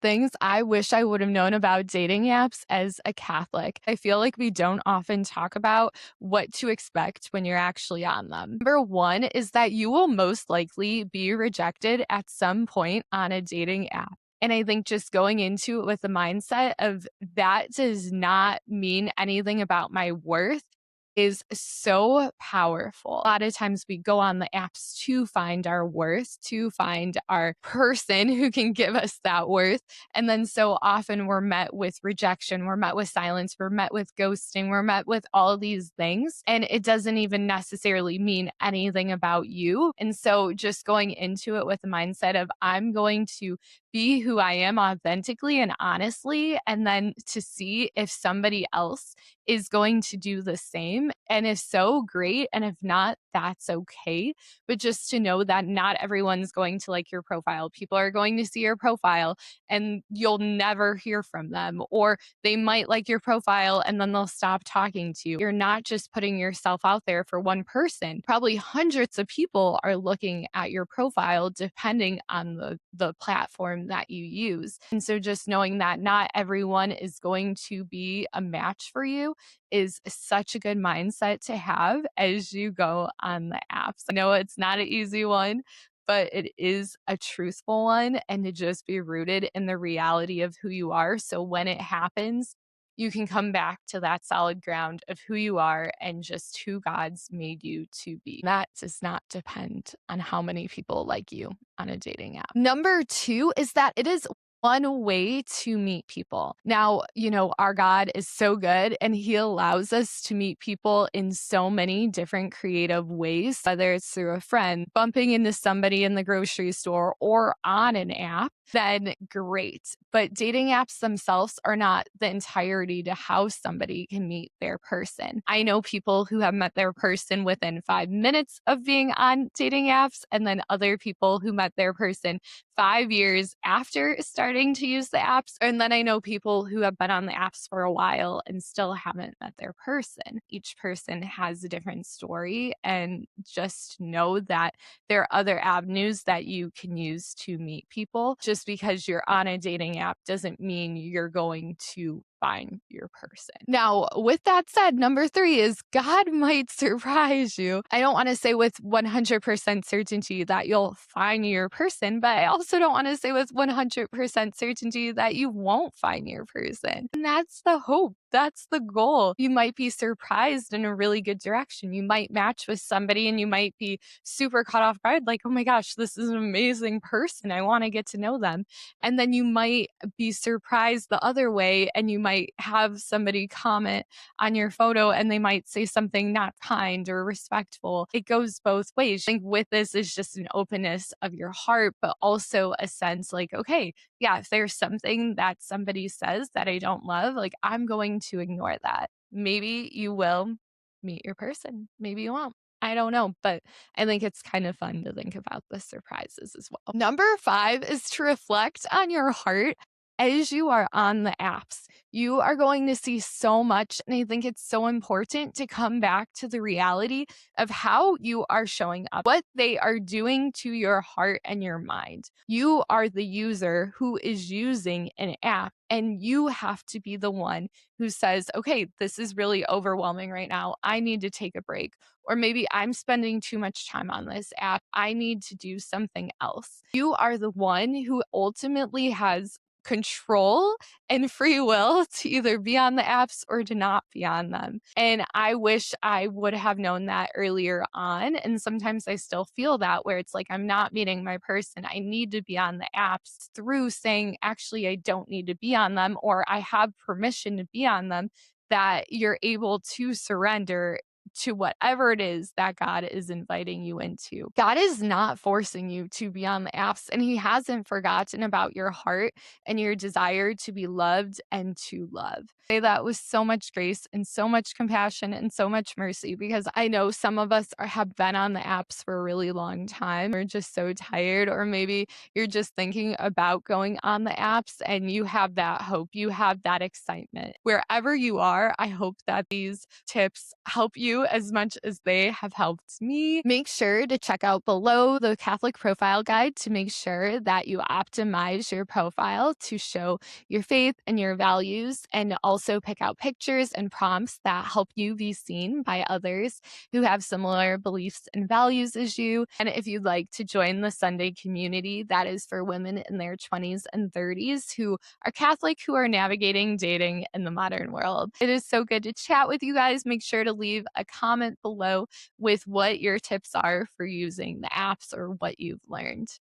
Things I wish I would have known about dating apps as a Catholic. I feel like we don't often talk about what to expect when you're actually on them. Number one is that you will most likely be rejected at some point on a dating app. And I think just going into it with the mindset of that does not mean anything about my worth is so powerful. A lot of times we go on the apps to find our worth, to find our person who can give us that worth. And then so often we're met with rejection, we're met with silence, we're met with ghosting, we're met with all these things. And it doesn't even necessarily mean anything about you. And so just going into it with the mindset of I'm going to be who I am authentically and honestly, and then to see if somebody else is going to do the same. And if so, great. And if not, that's okay. But just to know that not everyone's going to like your profile. People are going to see your profile and you'll never hear from them, or they might like your profile and then they'll stop talking to you. You're not just putting yourself out there for one person. Probably hundreds of people are looking at your profile depending on the platform that you use. And so just knowing that not everyone is going to be a match for you is such a good mindset to have as you go on the apps. I know it's not an easy one, but it is a truthful one, and to just be rooted in the reality of who you are. So when it happens, you can come back to that solid ground of who you are and just who God's made you to be. That does not depend on how many people like you on a dating app. Number two is that it is one way to meet people. Now, our God is so good and he allows us to meet people in so many different creative ways, whether it's through a friend, bumping into somebody in the grocery store, or on an app, then great. But dating apps themselves are not the entirety to how somebody can meet their person. I know people who have met their person within 5 minutes of being on dating apps, and then other people who met their person 5 years after starting to use the apps. And then I know people who have been on the apps for a while and still haven't met their person. Each person has a different story, and just know that there are other avenues that you can use to meet people. Just because you're on a dating app doesn't mean you're going to find your person. Now, with that said, number three is God might surprise you. I don't want to say with 100% certainty that you'll find your person, but I also don't want to say with 100% certainty that you won't find your person. And that's the hope. That's the goal. You might be surprised in a really good direction. You might match with somebody and you might be super caught off guard, like, oh my gosh, this is an amazing person. I want to get to know them. And then you might be surprised the other way, and you might have somebody comment on your photo and they might say something not kind or respectful. It goes both ways. I think with this is just an openness of your heart, but also a sense like, okay, yeah, if there's something that somebody says that I don't love, like I'm going to ignore that. Maybe you will meet your person. Maybe you won't. I don't know, but I think it's kind of fun to think about the surprises as well. Number five is to reflect on your heart as you are on the apps. You are going to see so much, and I think it's so important to come back to the reality of how you are showing up, what they are doing to your heart and your mind. You are the user who is using an app, and you have to be the one who says, okay, this is really overwhelming right now. I need to take a break. Or maybe I'm spending too much time on this app. I need to do something else. You are the one who ultimately has control and free will to either be on the apps or to not be on them. And I wish I would have known that earlier on. And sometimes I still feel that, where it's like I'm not meeting my person. I need to be on the apps, through saying, actually, I don't need to be on them, or I have permission to be on them, that you're able to surrender to whatever it is that God is inviting you into. God is not forcing you to be on the apps, and he hasn't forgotten about your heart and your desire to be loved and to love. I say that with so much grace and so much compassion and so much mercy, because I know some of us have been on the apps for a really long time. We're just so tired, or maybe you're just thinking about going on the apps and you have that hope, you have that excitement. Wherever you are, I hope that these tips help you you as much as they have helped me. Make sure to check out below the Catholic Profile Guide to make sure that you optimize your profile to show your faith and your values, and also pick out pictures and prompts that help you be seen by others who have similar beliefs and values as you. And if you'd like to join the Sunday community, that is for women in their 20s and 30s who are Catholic, who are navigating dating in the modern world. It is so good to chat with you guys. Make sure to leave a comment below with what your tips are for using the apps or what you've learned.